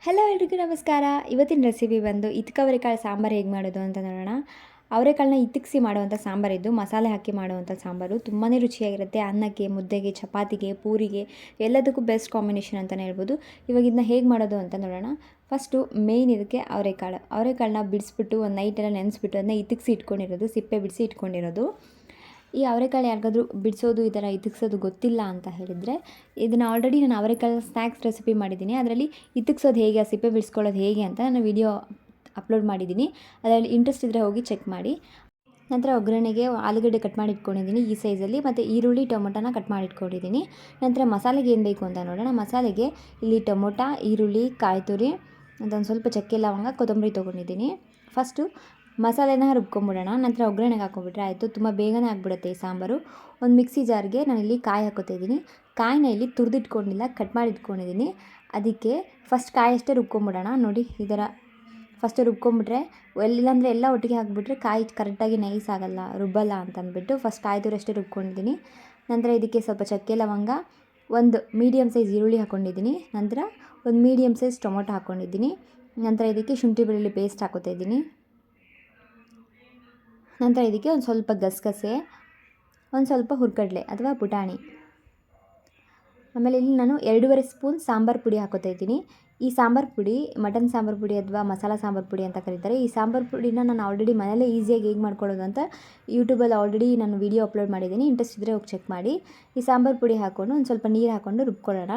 Hello ಎಲ್ರಿಗೂ ನಮಸ್ಕಾರ. ಇವತ್ತಿನ ರೆಸಿಪಿ ಬಂದು ಅವರೆಕಾಳು ಸಾಂಬಾರು ಹೇಗೆ ಮಾಡೋದು ಅಂತ ನೋಡೋಣ. ಅವರೆಕಾಳನ್ನ ಇತ್ತಿಕ್ಸಿ ಮಾಡುವಂಥ ಸಾಂಬಾರಿದ್ದು, ಮಸಾಲೆ ಹಾಕಿ ಮಾಡುವಂಥ ಸಾಂಬಾರು ತುಂಬಾ ರುಚಿಯಾಗಿರುತ್ತೆ. ಅನ್ನಕ್ಕೆ, ಮುದ್ದೆಗೆ, ಚಪಾತಿಗೆ, ಪೂರಿಗೆ ಎಲ್ಲದಕ್ಕೂ ಬೆಸ್ಟ್ ಕಾಂಬಿನೇಷನ್ ಅಂತಲೇ ಹೇಳ್ಬೋದು. ಇವಾಗ ಇದನ್ನ ಹೇಗೆ ಮಾಡೋದು ಅಂತ ನೋಡೋಣ. ಫಸ್ಟು ಮೇಯ್ನ್ ಇದಕ್ಕೆ ಅವರೆಕಾಳನ್ನ ಬಿಡಿಸ್ಬಿಟ್ಟು ಒಂದು ನೈಟೆಲ್ಲ ನೆನೆಸ್ಬಿಟ್ಟು ಅದನ್ನ ಇತ್ತಿಕ್ಸಿ ಇಟ್ಕೊಂಡಿರೋದು, ಸಿಪ್ಪೆ ಬಿಡಿಸಿ ಇಟ್ಕೊಂಡಿರೋದು. ಈ ಅವರೆಕಾಳು ಯಾರಿಗಾದ್ರೂ ಬಿಡಿಸೋದು ಈ ಥರ ಇತ್ತಿಕ್ಸೋದು ಗೊತ್ತಿಲ್ಲ ಅಂತ ಹೇಳಿದರೆ, ಇದನ್ನು ಆಲ್ರೆಡಿ ನಾನು ಅವರೆಕಾಳು ಸ್ನ್ಯಾಕ್ಸ್ ರೆಸಿಪಿ ಮಾಡಿದ್ದೀನಿ. ಅದರಲ್ಲಿ ಇತ್ತಿಕ್ಸೋದು ಹೇಗೆ, ಸಿಪ್ಪೆ ಬಿಡಿಸ್ಕೊಳ್ಳೋದು ಹೇಗೆ ಅಂತ ನಾನು ವಿಡಿಯೋ ಅಪ್ಲೋಡ್ ಮಾಡಿದ್ದೀನಿ. ಅದರಲ್ಲಿ ಇಂಟ್ರೆಸ್ಟ್ ಇದ್ದರೆ ಹೋಗಿ ಚೆಕ್ ಮಾಡಿ. ನಂತರ ಒಗ್ಗರಣೆಗೆ ಆಲೂಗಡ್ಡೆ ಕಟ್ ಮಾಡಿ ಇಟ್ಕೊಂಡಿದ್ದೀನಿ ಈ ಸೈಜಲ್ಲಿ, ಮತ್ತು ಈರುಳ್ಳಿ ಟೊಮೊಟೊನ ಕಟ್ ಮಾಡಿ ಇಟ್ಕೊಂಡಿದ್ದೀನಿ. ನಂತರ ಮಸಾಲೆಗೆ ಏನು ಬೇಕು ಅಂತ ನೋಡೋಣ. ಮಸಾಲೆಗೆ ಇಲ್ಲಿ ಟೊಮೊಟೊ, ಈರುಳ್ಳಿ, ಕಾಯಿ ತುರಿ, ಅದೊಂದು ಸ್ವಲ್ಪ ಚಕ್ಕೆ ಲವಂಗ, ಕೊತ್ತಂಬರಿ ತೊಗೊಂಡಿದ್ದೀನಿ. ಫಸ್ಟು ಮಸಾಲೆನ ರುಬ್ಕೊಂಬಿಡೋಣ. ನಂತರ ಒಗ್ಗರಣೆಗೆ ಹಾಕ್ಕೊಂಬಿಟ್ರೆ ಆಯಿತು. ತುಂಬ ಬೇಗನೆ ಆಗಿಬಿಡುತ್ತೆ ಈ ಸಾಂಬಾರು. ಒಂದು ಮಿಕ್ಸಿ ಜಾರ್ಗೆ ನಾನಿಲ್ಲಿ ಕಾಯಿ ಹಾಕ್ಕೊತಾಯಿದ್ದೀನಿ. ಕಾಯಿನ ಇಲ್ಲಿ ತುರಿದಿಟ್ಕೊಂಡಿಲ್ಲ, ಕಟ್ ಮಾಡಿ ಇಟ್ಕೊಂಡಿದ್ದೀನಿ. ಅದಕ್ಕೆ ಫಸ್ಟ್ ಕಾಯಿ ಅಷ್ಟೇ ರುಬ್ಕೊಂಬಿಡೋಣ. ನೋಡಿ ಈ ಥರ ಫಸ್ಟು ರುಬ್ಕೊಂಬಿಟ್ರೆ, ಇಲ್ಲಾಂದರೆ ಎಲ್ಲ ಒಟ್ಟಿಗೆ ಹಾಕಿಬಿಟ್ರೆ ಕಾಯಿ ಕರೆಕ್ಟಾಗಿ ನೈಸ್ ಆಗೋಲ್ಲ, ರುಬ್ಬಲ್ಲ ಅಂತಂದ್ಬಿಟ್ಟು ಫಸ್ಟ್ ಕಾಯಿ ತುರಿ ಅಷ್ಟೇ ರುಬ್ಕೊಂಡಿದ್ದೀನಿ. ನಂತರ ಇದಕ್ಕೆ ಸ್ವಲ್ಪ ಚಕ್ಕೆ ಲವಂಗ, ಒಂದು ಮೀಡಿಯಮ್ ಸೈಜ್ ಈರುಳ್ಳಿ ಹಾಕ್ಕೊಂಡಿದ್ದೀನಿ. ನಂತರ ಒಂದು ಮೀಡಿಯಮ್ ಸೈಜ್ ಟೊಮೊಟೊ ಹಾಕ್ಕೊಂಡಿದ್ದೀನಿ. ನಂತರ ಇದಕ್ಕೆ ಶುಂಠಿ ಬೆಳ್ಳುಳ್ಳಿ ಪೇಸ್ಟ್ ಹಾಕ್ಕೊತಾಯಿದ್ದೀನಿ. ನಂತರ ಇದಕ್ಕೆ ಒಂದು ಸ್ವಲ್ಪ ಗಸಗಸೆ, ಒಂದು ಸ್ವಲ್ಪ ಹುರ್ಗಡ್ಲೆ ಅಥವಾ ಪುಟಾಣಿ, ಆಮೇಲೆ ಇಲ್ಲಿ ನಾನು 2.5 ಸ್ಪೂನ್ ಸಾಂಬಾರು ಪುಡಿ ಹಾಕ್ಕೊತಾಯಿದ್ದೀನಿ. ಈ ಸಾಂಬಾರು ಪುಡಿ ಮಟನ್ ಸಾಂಬಾರು ಪುಡಿ ಅಥವಾ ಮಸಾಲ ಸಾಂಬಾರು ಪುಡಿ ಅಂತ ಕರೀತಾರೆ. ಈ ಸಾಂಬಾರು ಪುಡಿನ ನಾನು ಆಲ್ರೆಡಿ ಮನೇಲೇ ಈಸಿಯಾಗಿ ಹೇಗೆ ಮಾಡ್ಕೊಳ್ಳೋದು ಅಂತ ಯೂಟ್ಯೂಬಲ್ಲಿ ಆಲ್ರೆಡಿ ನಾನು ವೀಡಿಯೋ ಅಪ್ಲೋಡ್ ಮಾಡಿದ್ದೀನಿ. ಇಂಟ್ರೆಸ್ಟ್ ಇದ್ದರೆ ಹೋಗಿ ಚೆಕ್ ಮಾಡಿ. ಈ ಸಾಂಬಾರು ಪುಡಿ ಹಾಕ್ಕೊಂಡು ಒಂದು ಸ್ವಲ್ಪ ನೀರು ಹಾಕ್ಕೊಂಡು ರುಬ್ಕೊಳ್ಳೋಣ.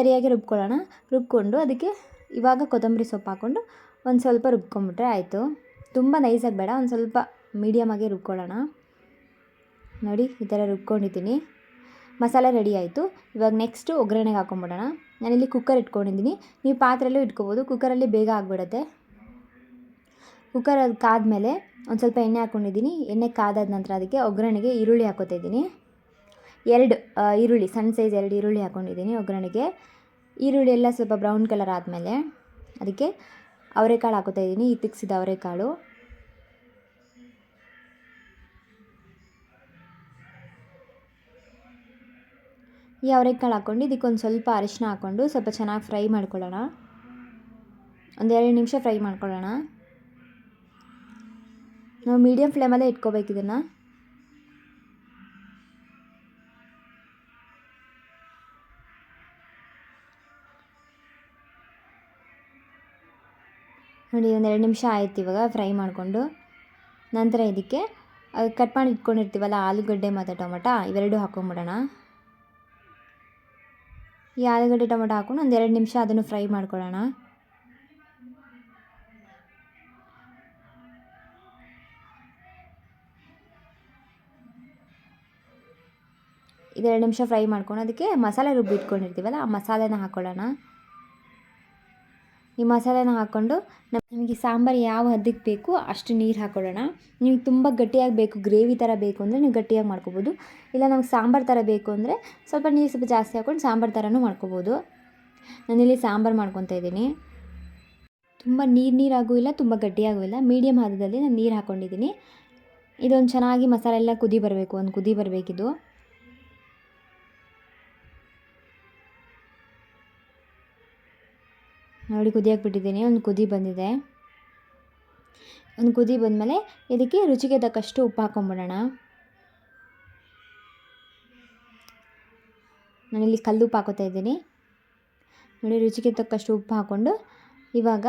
ತರಿಯಾಗಿ ರುಬ್ಕೊಂಡು ಅದಕ್ಕೆ ಇವಾಗ ಕೊತ್ತಂಬರಿ ಸೊಪ್ಪು ಹಾಕ್ಕೊಂಡು ಒಂದು ಸ್ವಲ್ಪ ರುಬ್ಕೊಂಬಿಟ್ರೆ ಆಯಿತು. ತುಂಬ ನೈಸಾಗಿ ಬೇಡ, ಒಂದು ಸ್ವಲ್ಪ ಮೀಡಿಯಮಾಗಿ ರುಬ್ಕೊಳ್ಳೋಣ. ನೋಡಿ ಈ ಥರ ರುಬ್ಕೊಂಡಿದ್ದೀನಿ. ಮಸಾಲೆ ರೆಡಿ ಆಯಿತು. ಇವಾಗ ನೆಕ್ಸ್ಟು ಒಗ್ಗರಣೆಗೆ ಹಾಕ್ಕೊಂಬಿಡೋಣ. ನಾನಿಲ್ಲಿ ಕುಕ್ಕರ್ ಇಟ್ಕೊಂಡಿದ್ದೀನಿ. ನೀವು ಪಾತ್ರೆಯಲ್ಲೂ ಇಟ್ಕೋಬೋದು, ಕುಕ್ಕರಲ್ಲಿ ಬೇಗ ಆಗಿಬಿಡುತ್ತೆ. ಕುಕ್ಕರ್ ಅದು ಕಾದ್ಮೇಲೆ ಒಂದು ಸ್ವಲ್ಪ ಎಣ್ಣೆ ಹಾಕ್ಕೊಂಡಿದ್ದೀನಿ. ಎಣ್ಣೆ ಕಾದಾದ ನಂತರ ಅದಕ್ಕೆ ಒಗ್ಗರಣೆಗೆ ಈರುಳ್ಳಿ ಹಾಕ್ಕೊತಾಯಿದ್ದೀನಿ. 2 ಈರುಳ್ಳಿ, ಸಣ್ಣ ಸೈಜ್ 2 ಈರುಳ್ಳಿ ಹಾಕ್ಕೊಂಡಿದ್ದೀನಿ ಒಗ್ಗರಣೆಗೆ. ಈರುಳ್ಳಿ ಎಲ್ಲ ಸ್ವಲ್ಪ ಬ್ರೌನ್ ಕಲರ್ ಆದಮೇಲೆ ಅದಕ್ಕೆ ಅವರೆಕಾಳು ಹಾಕ್ಕೊತಾಯಿದ್ದೀನಿ, ಇತ್ತಿಕ್ಸಿದ ಅವರೆಕಾಳು. ಈ ಅವರೆಕಾಳು ಹಾಕ್ಕೊಂಡು ಇದಕ್ಕೊಂದು ಸ್ವಲ್ಪ ಅರಿಶಿನ ಹಾಕ್ಕೊಂಡು ಸ್ವಲ್ಪ ಚೆನ್ನಾಗಿ ಫ್ರೈ ಮಾಡ್ಕೊಳ್ಳೋಣ. ಒಂದು 2 ನಿಮಿಷ ಫ್ರೈ ಮಾಡ್ಕೊಳ್ಳೋಣ. ನಾವು ಮೀಡಿಯಮ್ ಫ್ಲೇಮಲ್ಲೇ ಇಟ್ಕೋಬೇಕು ಇದನ್ನು. ನೋಡಿ ಒಂದು 2 ನಿಮಿಷ ಆಯ್ತು ಇವಾಗ ಫ್ರೈ ಮಾಡಿಕೊಂಡು. ನಂತರ ಇದಕ್ಕೆ ಕಟ್ ಮಾಡಿ ಇಟ್ಕೊಂಡಿರ್ತೀವಲ್ಲ ಆಲೂಗಡ್ಡೆ ಮತ್ತು ಟೊಮೊಟೊ, ಇವೆರಡು ಹಾಕ್ಕೊಂಬಿಡೋಣ. ಈ ಆಲೂಗಡ್ಡೆ ಟೊಮೊಟೊ ಹಾಕ್ಕೊಂಡು ಒಂದು 2 ನಿಮಿಷ ಅದನ್ನು ಫ್ರೈ ಮಾಡ್ಕೊಳ್ಳೋಣ. ಇದು 2 ನಿಮಿಷ ಫ್ರೈ ಮಾಡ್ಕೊಂಡು ಅದಕ್ಕೆ ಮಸಾಲೆ ರುಬ್ಬಿ ಇಟ್ಕೊಂಡಿರ್ತೀವಲ್ಲ ಆ ಮಸಾಲೆನ ಹಾಕ್ಕೊಳ್ಳೋಣ. ಈ ಮಸಾಲೆನ ಹಾಕ್ಕೊಂಡು ನಮಗೆ ಸಾಂಬಾರು ಯಾವ ಹದಕ್ಕೆ ಬೇಕು ಅಷ್ಟು ನೀರು ಹಾಕ್ಕೊಳ್ಳೋಣ. ನಿಮಗೆ ತುಂಬ ಗಟ್ಟಿಯಾಗಿ ಬೇಕು, ಗ್ರೇವಿ ಥರ ಬೇಕು ಅಂದರೆ ನೀವು ಗಟ್ಟಿಯಾಗಿ ಮಾಡ್ಕೋಬೋದು. ಇಲ್ಲ ನಮ್ಗೆ ಸಾಂಬಾರು ಥರ ಬೇಕು ಅಂದರೆ ಸ್ವಲ್ಪ ನೀರು ಸ್ವಲ್ಪ ಜಾಸ್ತಿ ಹಾಕ್ಕೊಂಡು ಸಾಂಬಾರು ಥರನೂ ಮಾಡ್ಕೋಬೋದು. ನಾನಿಲ್ಲಿ ಸಾಂಬಾರು ಮಾಡ್ಕೊತಾ ಇದ್ದೀನಿ. ತುಂಬ ನೀರಾಗೂ ಇಲ್ಲ, ತುಂಬ ಗಟ್ಟಿಯಾಗೂ ಇಲ್ಲ, ಮೀಡಿಯಮ್ ಹದದಲ್ಲಿ ನಾನು ನೀರು ಹಾಕ್ಕೊಂಡಿದ್ದೀನಿ. ಇದೊಂದು ಚೆನ್ನಾಗಿ ಮಸಾಲೆ ಎಲ್ಲ ಕುದಿ ಬರಬೇಕು, ಒಂದು ಕುದಿ ಬರಬೇಕಿದು. ನೋಡಿ ಕುದಿಯಾಗಿ ಬಿಟ್ಟಿದ್ದೀನಿ, ಒಂದು ಕುದಿ ಬಂದಿದೆ. ಒಂದು ಕುದಿ ಬಂದಮೇಲೆ ಇದಕ್ಕೆ ರುಚಿಗೆ ತಕ್ಕಷ್ಟು ಉಪ್ಪು ಹಾಕ್ಕೊಂಬಿಡೋಣ. ನಾನಿಲ್ಲಿ ಕಲ್ಲುಪ್ಪು ಹಾಕೋತಾ ಇದ್ದೀನಿ. ನೋಡಿ ರುಚಿಗೆ ತಕ್ಕಷ್ಟು ಉಪ್ಪು ಹಾಕ್ಕೊಂಡು ಇವಾಗ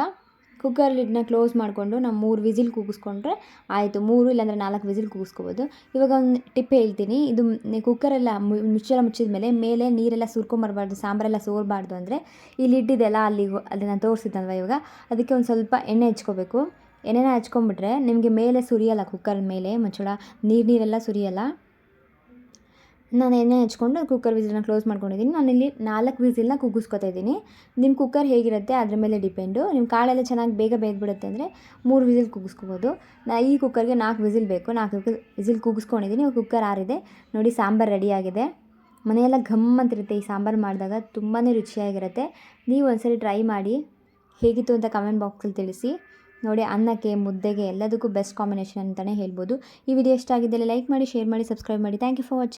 ಕುಕ್ಕರ್ ಲಿಡ್ನ ಕ್ಲೋಸ್ ಮಾಡಿಕೊಂಡು ನಾವು 3 ವಿಸಿಲ್ ಕೂಗಿಸ್ಕೊಂಡ್ರೆ ಆಯಿತು. 3 ಇಲ್ಲಾಂದರೆ 4 ವಿಸಿಲ್ ಕೂಗಿಸ್ಕೋಬೋದು. ಇವಾಗ ಒಂದು ಟಿಪ್ ಹೇಳ್ತೀನಿ. ಇದು ಕುಕ್ಕರೆಲ್ಲ ಮುಚ್ಚಿದ ಮೇಲೆ ನೀರೆಲ್ಲ ಸುರ್ಕೊಂಬರ್ಬಾರ್ದು, ಸಾಂಬಾರೆಲ್ಲ ಸೋರಬಾರ್ದು ಅಂದರೆ ಈ ಲಿಡ್ ಇದೆಲ್ಲ ಅಲ್ಲಿ ನಾನು ತೋರಿಸಿದ್ದಲ್ವ ಇವಾಗ, ಅದಕ್ಕೆ ಒಂದು ಸ್ವಲ್ಪ ಎಣ್ಣೆ ಹಚ್ಕೋಬೇಕು. ಎಣ್ಣೆನ ಹಚ್ಕೊಂಬಿಟ್ರೆ ನಿಮಗೆ ಮೇಲೆ ಸುರಿಯಲ್ಲ, ಕುಕ್ಕರ್ ಮೇಲೆ ಮುಚ್ಚಳ ನೀರೆಲ್ಲ ಸುರಿಯಲ್ಲ. ನಾನು ಎಣ್ಣೆ ಹಚ್ಕೊಂಡು ಕುಕ್ಕರ್ ವಿಸಿಲ್ನ ಕ್ಲೋಸ್ ಮಾಡ್ಕೊಂಡಿದ್ದೀನಿ. ನಾನಿಲ್ಲಿ 4 ವಿಸಿಲ್ನ ಕೂಗಿಸ್ಕೊತಾ ಇದ್ದೀನಿ. ನಿಮ್ಮ ಕುಕ್ಕರ್ ಹೇಗಿರುತ್ತೆ ಅದ್ರ ಮೇಲೆ ಡಿಪೆಂಡು. ನಿಮ್ಮ ಕಾಳೆಲ್ಲ ಚೆನ್ನಾಗಿ ಬೇಗ ಬೇಯ್ಬಿಡುತ್ತೆ ಅಂದರೆ 3 ವಿಸಿಲ್ ಕೂಗಿಸ್ಕೋಬೋದು. ಈ ಕುಕ್ಕರ್ಗೆ 4 ವಿಸಿಲ್ ಬೇಕು. 4 ವಿಸಿಲ್ ಕೂಗಿಸ್ಕೊಂಡಿದ್ದೀನಿ. ಕುಕ್ಕರ್ ಆರಿದೆ. ನೋಡಿ ಸಾಂಬಾರು ರೆಡಿಯಾಗಿದೆ. ಮನೆಯೆಲ್ಲ ಘಮ್ ಅಂತಿರುತ್ತೆ ಈ ಸಾಂಬಾರು ಮಾಡಿದಾಗ, ತುಂಬಾ ರುಚಿಯಾಗಿರುತ್ತೆ. ನೀವು ಒಂದ್ಸರಿ ಟ್ರೈ ಮಾಡಿ, ಹೇಗಿತ್ತು ಅಂತ ಕಮೆಂಟ್ ಬಾಕ್ಸಲ್ಲಿ ತಿಳಿಸಿ. ನೋಡಿ ಅನ್ನಕ್ಕೆ, ಮುದ್ದೆಗೆ ಎಲ್ಲದಕ್ಕೂ ಬೆಸ್ಟ್ ಕಾಂಬಿನೇಷನ್ ಅಂತಲೇ ಹೇಳ್ಬೋದು. ಈ ವಿಡಿಯೋ ಇಷ್ಟ ಆಗಿದ್ದಲ್ಲಿ ಲೈಕ್ ಮಾಡಿ, ಶೇರ್ ಮಾಡಿ, ಸಬ್ಸ್ಕ್ರೈಬ್ ಮಾಡಿ. Thank you for watching.